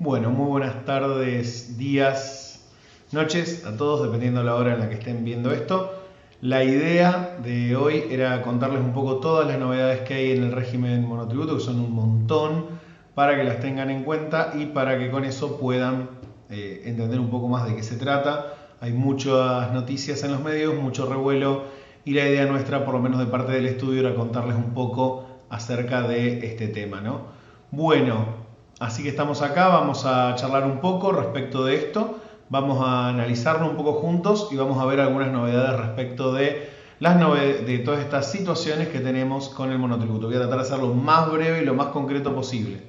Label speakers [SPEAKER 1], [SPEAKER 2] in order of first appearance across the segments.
[SPEAKER 1] Bueno, muy buenas tardes, días, noches a todos, dependiendo de la hora en la que estén viendo esto. La idea de hoy era contarles un poco todas las novedades que hay en el régimen monotributo, que son un montón, para que las tengan en cuenta y para que con eso puedan entender un poco más de qué se trata. Hay muchas noticias en los medios, mucho revuelo, y la idea nuestra, por lo menos de parte del estudio, era contarles un poco acerca de este tema, ¿no? Bueno, así que estamos acá, vamos a charlar un poco respecto de esto, vamos a analizarlo un poco juntos y vamos a ver algunas novedades respecto de de todas estas situaciones que tenemos con el monotributo. Voy a tratar de hacerlo lo más breve y lo más concreto posible.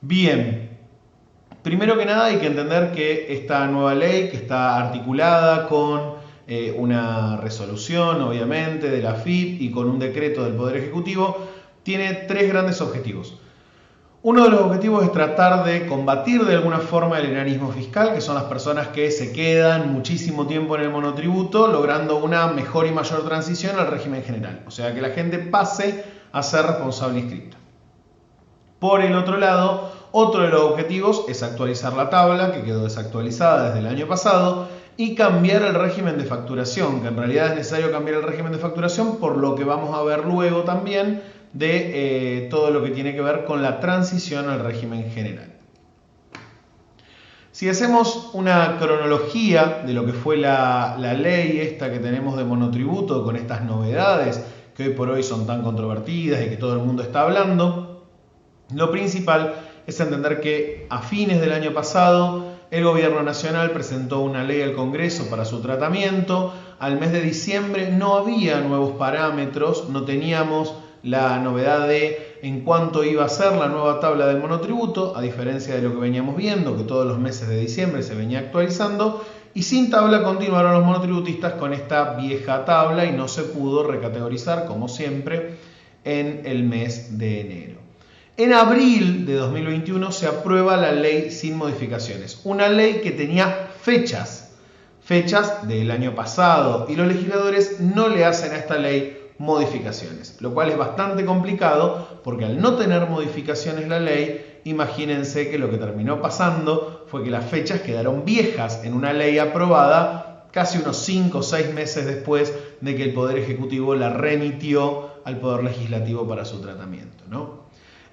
[SPEAKER 1] Bien, primero que nada hay que entender que esta nueva ley, que está articulada con una resolución, obviamente, de la AFIP y con un decreto del Poder Ejecutivo, tiene tres grandes objetivos. Uno de los objetivos es tratar de combatir de alguna forma el enanismo fiscal, que son las personas que se quedan muchísimo tiempo en el monotributo, logrando una mejor y mayor transición al régimen general. O sea, que la gente pase a ser responsable inscripto. Por el otro lado, otro de los objetivos es actualizar la tabla, que quedó desactualizada desde el año pasado, y cambiar el régimen de facturación, que en realidad es necesario cambiar el régimen de facturación, por lo que vamos a ver luego también de todo lo que tiene que ver con la transición al régimen general. Si hacemos una cronología de lo que fue la ley esta que tenemos de monotributo, con estas novedades que hoy por hoy son tan controvertidas y que todo el mundo está hablando, lo principal es entender que a fines del año pasado el gobierno nacional presentó una ley al Congreso para su tratamiento. Al mes de diciembre no había nuevos parámetros, no teníamos la novedad de en cuánto iba a ser la nueva tabla del monotributo, a diferencia de lo que veníamos viendo, que todos los meses de diciembre se venía actualizando, y sin tabla continuaron los monotributistas con esta vieja tabla y no se pudo recategorizar, como siempre, en el mes de enero. En abril de 2021 se aprueba la ley sin modificaciones, una ley que tenía fechas del año pasado, y los legisladores no le hacen a esta ley modificaciones, lo cual es bastante complicado porque al no tener modificaciones la ley, imagínense que lo que terminó pasando fue que las fechas quedaron viejas en una ley aprobada casi unos 5 o 6 meses después de que el Poder Ejecutivo la remitió al Poder Legislativo para su tratamiento, ¿no?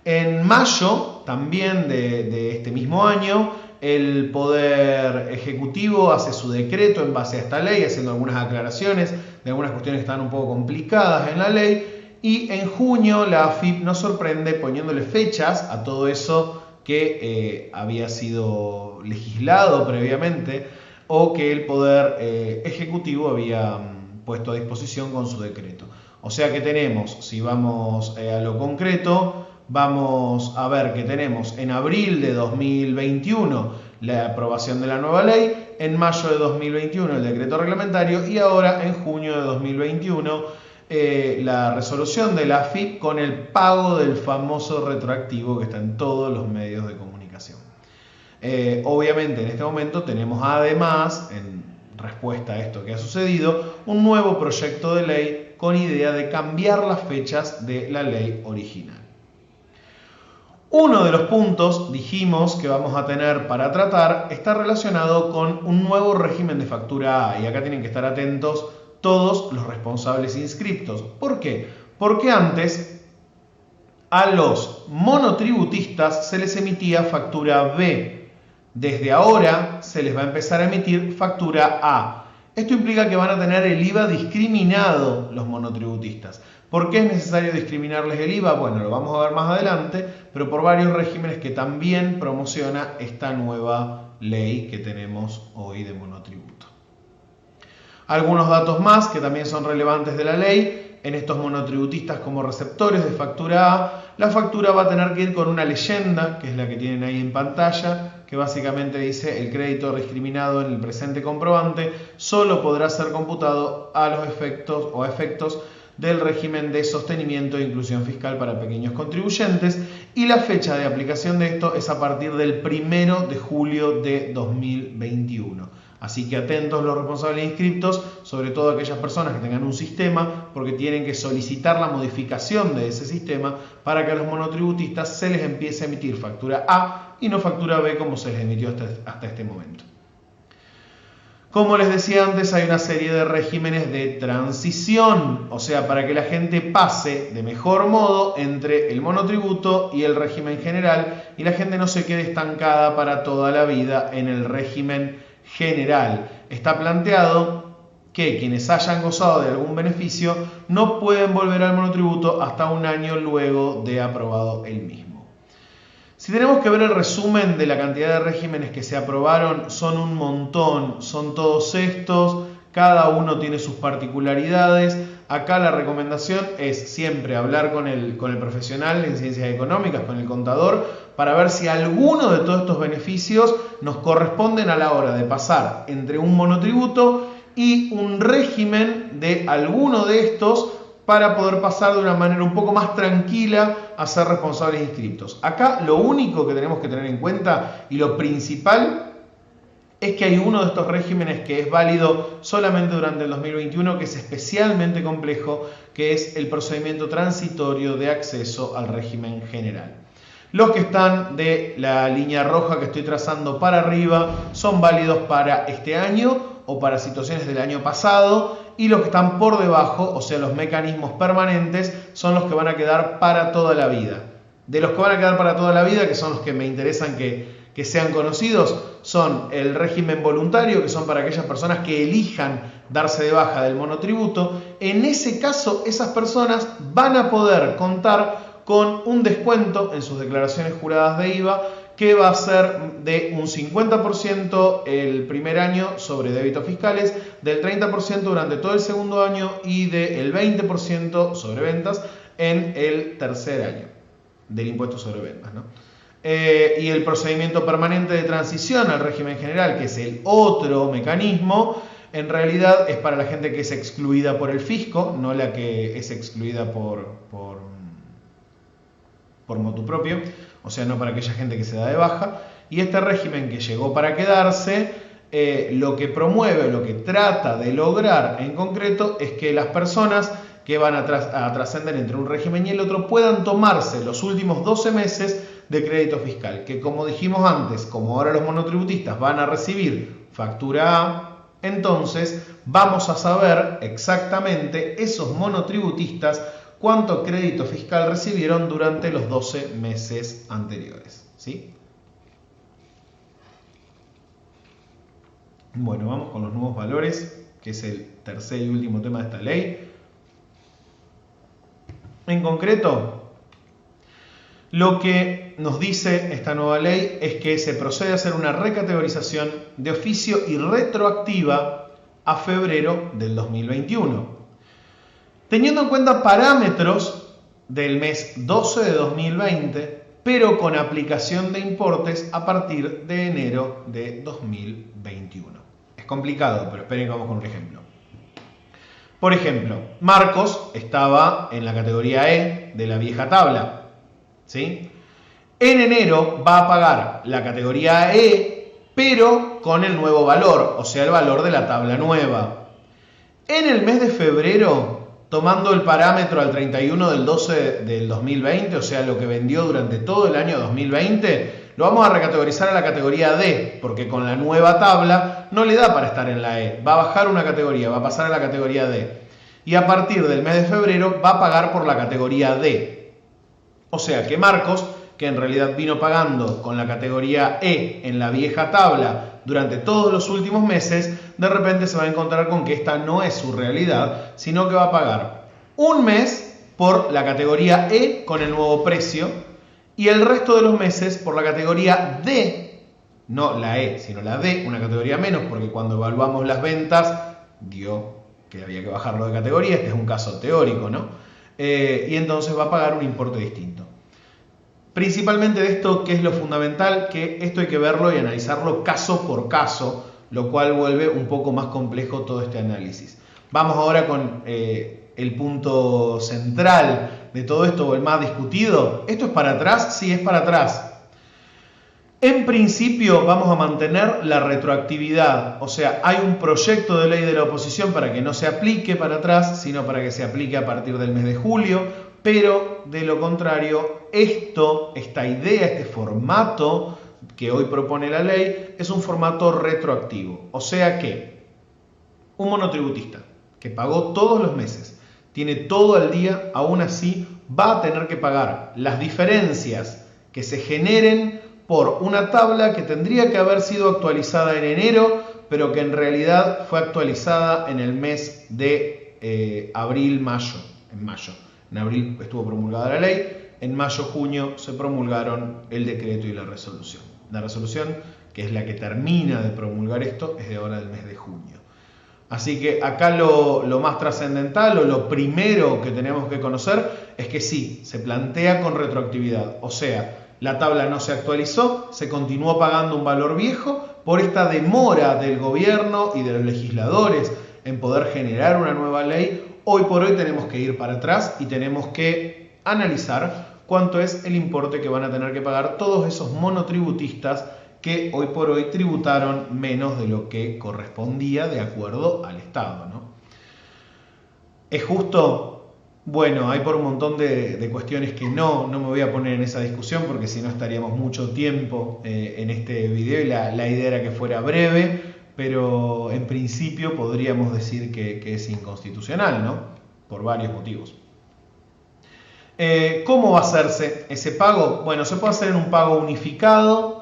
[SPEAKER 1] En mayo también de este mismo año, el Poder Ejecutivo hace su decreto en base a esta ley, haciendo algunas aclaraciones de algunas cuestiones que estaban un poco complicadas en la ley, y en junio la AFIP nos sorprende poniéndole fechas a todo eso que había sido legislado previamente o que el Poder Ejecutivo había puesto a disposición con su decreto. O sea que tenemos, si vamos a lo concreto, vamos a ver que tenemos en abril de 2021 la aprobación de la nueva ley, en mayo de 2021 el decreto reglamentario y ahora en junio de 2021 la resolución de la AFIP con el pago del famoso retroactivo que está en todos los medios de comunicación. Obviamente en este momento tenemos además, en respuesta a esto que ha sucedido, un nuevo proyecto de ley con idea de cambiar las fechas de la ley original. Uno de los puntos, dijimos, que vamos a tener para tratar está relacionado con un nuevo régimen de factura A, y acá tienen que estar atentos todos los responsables inscriptos. ¿Por qué? Porque antes a los monotributistas se les emitía factura B. Desde ahora se les va a empezar a emitir factura A. Esto implica que van a tener el IVA discriminado los monotributistas. ¿Por qué es necesario discriminarles el IVA? Bueno, lo vamos a ver más adelante, pero por varios regímenes que también promociona esta nueva ley que tenemos hoy de monotributo. Algunos datos más que también son relevantes de la ley: en estos monotributistas como receptores de factura A, la factura va a tener que ir con una leyenda, que es la que tienen ahí en pantalla, que básicamente dice: el crédito discriminado en el presente comprobante solo podrá ser computado a los efectos o a efectos del régimen de sostenimiento e inclusión fiscal para pequeños contribuyentes, y la fecha de aplicación de esto es a partir del 1 de julio de 2021. Así que atentos los responsables inscriptos, sobre todo aquellas personas que tengan un sistema, porque tienen que solicitar la modificación de ese sistema para que a los monotributistas se les empiece a emitir factura A y no factura B como se les emitió hasta este momento. Como les decía antes, hay una serie de regímenes de transición, o sea, para que la gente pase de mejor modo entre el monotributo y el régimen general y la gente no se quede estancada para toda la vida en el régimen general. Está planteado que quienes hayan gozado de algún beneficio no pueden volver al monotributo hasta un año luego de aprobado el mismo. Si tenemos que ver el resumen de la cantidad de regímenes que se aprobaron, son un montón, son todos estos, cada uno tiene sus particularidades. Acá la recomendación es siempre hablar con el profesional en ciencias económicas, con el contador, para ver si alguno de todos estos beneficios nos corresponden a la hora de pasar entre un monotributo y un régimen de alguno de estos, para poder pasar de una manera un poco más tranquila a ser responsables inscriptos. Acá lo único que tenemos que tener en cuenta y lo principal es que hay uno de estos regímenes que es válido solamente durante el 2021, que es especialmente complejo, que es el procedimiento transitorio de acceso al régimen general. Los que están de la línea roja que estoy trazando para arriba son válidos para este año o para situaciones del año pasado, y los que están por debajo, o sea los mecanismos permanentes, son los que van a quedar para toda la vida. De los que van a quedar para toda la vida, que son los que me interesan que sean conocidos, son el régimen voluntario, que son para aquellas personas que elijan darse de baja del monotributo. En ese caso, esas personas van a poder contar con un descuento en sus declaraciones juradas de IVA, que va a ser de un 50% el primer año sobre débitos fiscales, del 30% durante todo el segundo año y del 20% sobre ventas en el tercer año del impuesto sobre ventas, ¿no? Y el procedimiento permanente de transición al régimen general, que es el otro mecanismo, en realidad es para la gente que es excluida por el fisco, no la que es excluida por motu propio, o sea, no para aquella gente que se da de baja. Y este régimen que llegó para quedarse, lo que promueve, lo que trata de lograr en concreto es que las personas que van a trascender entre un régimen y el otro puedan tomarse los últimos 12 meses de crédito fiscal, que como dijimos antes, como ahora los monotributistas van a recibir factura A, entonces vamos a saber exactamente esos monotributistas cuánto crédito fiscal recibieron durante los 12 meses anteriores, ¿sí? Bueno, vamos con los nuevos valores, que es el tercer y último tema de esta ley. En concreto, lo que nos dice esta nueva ley es que se procede a hacer una recategorización de oficio y retroactiva a febrero del 2021. Teniendo en cuenta parámetros del mes 12 de 2020, pero con aplicación de importes a partir de enero de 2021. Es complicado, pero esperen que vamos con un ejemplo. Por ejemplo, Marcos estaba en la categoría E de la vieja tabla, ¿sí? En enero va a pagar la categoría E, pero con el nuevo valor, o sea, el valor de la tabla nueva. En el mes de febrero, tomando el parámetro al 31 del 12 del 2020, o sea, lo que vendió durante todo el año 2020, lo vamos a recategorizar a la categoría D, porque con la nueva tabla no le da para estar en la E. Va a bajar una categoría, va a pasar a la categoría D. Y a partir del mes de febrero va a pagar por la categoría D. O sea que Marcos, que en realidad vino pagando con la categoría E en la vieja tabla durante todos los últimos meses, de repente se va a encontrar con que esta no es su realidad, sino que va a pagar un mes por la categoría E con el nuevo precio y el resto de los meses por la categoría D, no la E, sino la D, una categoría menos, porque cuando evaluamos las ventas dio que había que bajarlo de categoría. Este es un caso teórico, ¿no? Y entonces va a pagar un importe distinto. Principalmente de esto, ¿qué es lo fundamental? Que esto hay que verlo y analizarlo caso por caso, lo cual vuelve un poco más complejo todo este análisis. Vamos ahora con el punto central de todo esto, o el más discutido. ¿Esto es para atrás? Sí, es para atrás. En principio vamos a mantener la retroactividad, o sea, hay un proyecto de ley de la oposición para que no se aplique para atrás, sino para que se aplique a partir del mes de julio, pero de lo contrario, esta idea, este formato que hoy propone la ley es un formato retroactivo. O sea que un monotributista que pagó todos los meses, tiene todo al día, aún así va a tener que pagar las diferencias que se generen por una tabla que tendría que haber sido actualizada en enero, pero que en realidad fue actualizada en el mes de abril-mayo. En abril estuvo promulgada la ley, en mayo-junio se promulgaron el decreto y la resolución. La resolución, que es la que termina de promulgar esto, es de ahora del mes de junio. Así que acá lo más trascendental o lo primero que tenemos que conocer es que sí, se plantea con retroactividad. O sea, la tabla no se actualizó, se continuó pagando un valor viejo por esta demora del gobierno y de los legisladores en poder generar una nueva ley. Hoy por hoy tenemos que ir para atrás y tenemos que analizar cuánto es el importe que van a tener que pagar todos esos monotributistas que hoy por hoy tributaron menos de lo que correspondía de acuerdo al Estado, ¿no? ¿Es justo? Bueno, hay por un montón de cuestiones que no me voy a poner en esa discusión porque si no estaríamos mucho tiempo en este video y la idea era que fuera breve, pero en principio podríamos decir que es inconstitucional, ¿no? Por varios motivos. ¿Cómo va a hacerse ese pago? Bueno, se puede hacer en un pago unificado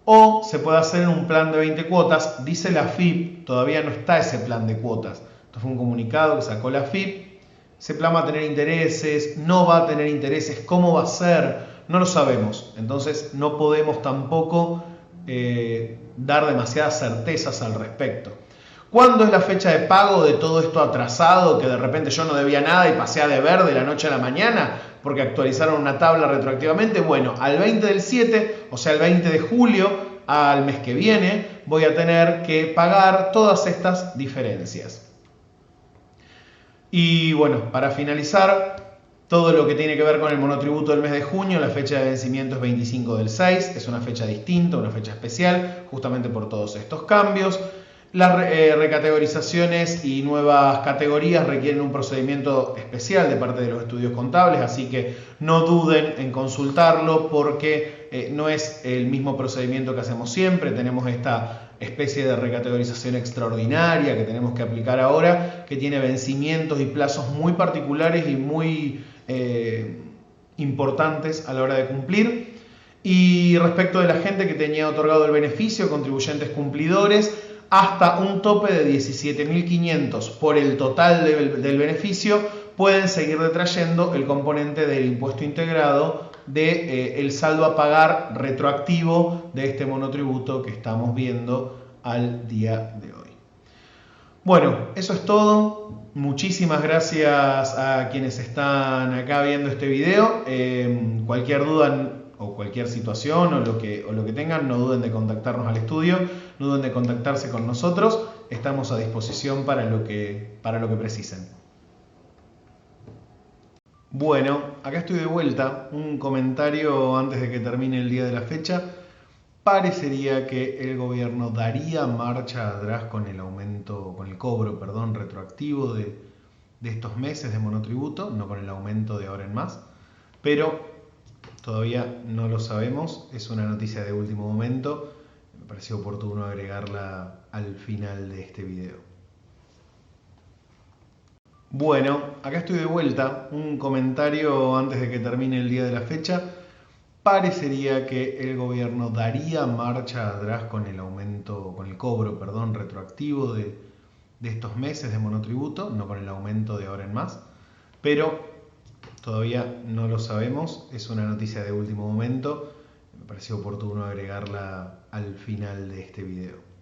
[SPEAKER 1] o se puede hacer en un plan de 20 cuotas. Dice la AFIP, todavía no está ese plan de cuotas. Esto fue un comunicado que sacó la AFIP. Ese plan va a tener intereses, no va a tener intereses, ¿cómo va a ser? No lo sabemos. Entonces no podemos tampoco dar demasiadas certezas al respecto. ¿Cuándo es la fecha de pago de todo esto atrasado que de repente yo no debía nada y pasé a deber de la noche a la mañana porque actualizaron una tabla retroactivamente? Bueno, al 20 del 7, o sea, el 20 de julio, al mes que viene, voy a tener que pagar todas estas diferencias. Y bueno, para finalizar, todo lo que tiene que ver con el monotributo del mes de junio, la fecha de vencimiento es 25 del 6, es una fecha distinta, una fecha especial, justamente por todos estos cambios. Las recategorizaciones y nuevas categorías requieren un procedimiento especial de parte de los estudios contables, así que no duden en consultarlo porque no es el mismo procedimiento que hacemos siempre. Tenemos esta especie de recategorización extraordinaria que tenemos que aplicar ahora, que tiene vencimientos y plazos muy particulares y muy importantes a la hora de cumplir. Y respecto de la gente que tenía otorgado el beneficio, contribuyentes cumplidores, hasta un tope de 17.500 por el total del beneficio, pueden seguir detrayendo el componente del impuesto integrado del saldo a pagar retroactivo de este monotributo que estamos viendo al día de hoy. Bueno, eso es todo. Muchísimas gracias a quienes están acá viendo este video. Cualquier duda o cualquier situación o lo que tengan, no duden de contactarnos al estudio, no duden de contactarse con nosotros. Estamos a disposición para lo que precisen. Bueno, acá estoy de vuelta. Un comentario antes de que termine el día de la fecha. Parecería que el gobierno daría marcha atrás con el cobro retroactivo de estos meses de monotributo, no con el aumento de ahora en más, pero todavía no lo sabemos, es una noticia de último momento, me pareció oportuno agregarla al final de este video. Bueno, acá estoy de vuelta, un comentario antes de que termine el día de la fecha. Parecería que el gobierno daría marcha atrás con el cobro retroactivo de estos meses de monotributo, no con el aumento de ahora en más, pero todavía no lo sabemos, es una noticia de último momento, me pareció oportuno agregarla al final de este video.